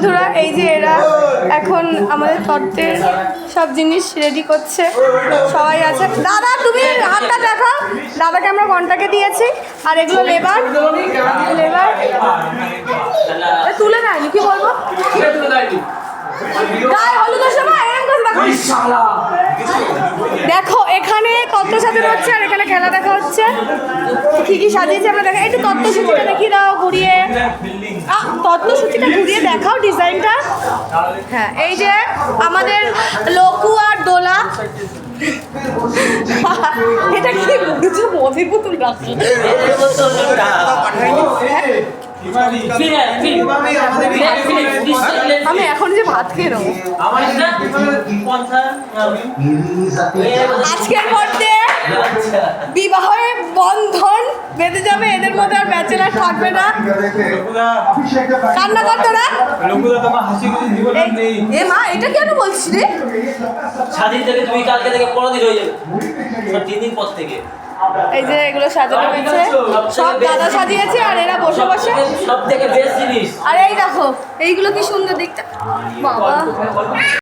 বন্ধুরা এই যে এরা এখন আমাদের তত্ত্বের সব জিনিস রেডি করছে, সবাই আছে। দাদা তুমি হাতটা দেখো, দাদাকে আমরা ঘন্টাকে দিয়েছি। আর এগুলো লেবার লেবার তুলে নেয়নি, কি বলবো, গায়ে হলুদের সময় এরকম করে দেখো এখানে তত্ত্ব সাজানো হচ্ছে আর এখানে খেলা দেখা হচ্ছে। কি কি সাজিয়েছে আমরা দেখা, একটু তত্ত্বসূচিটা দেখিয়ে দাও ঘুরিয়ে, তত্ত্বসূচিটা ঘুরিয়ে দেখাও ডিজাইনটা। হ্যাঁ এই যে আমাদের লকু আর দোলা, এটা কি বুঝছো মধুর বোতল রাখছে। আমি এখন যে ভাত খেয়ে নেবো আজকের মধ্যে বিবাহে বন্ধন বেঁধে যাবে, এদের মধ্যে আর ব্যাচেলার থাকবে না। কান্না করতো না এ মা, এটা কেন বলছিস রে? স্বাধীন থেকে তুমি কালকে থেকে 15 দিন হয়ে যাবে, 3 দিন পর থেকে। এই যে এগুলো সাজানো হয়েছে, সব দাদা সাজিয়েছে আর এরা বসে বসে সব থেকে বেস্ট জিনিস। আর এই দেখো এইগুলো কি সুন্দর দেখতে বাবা।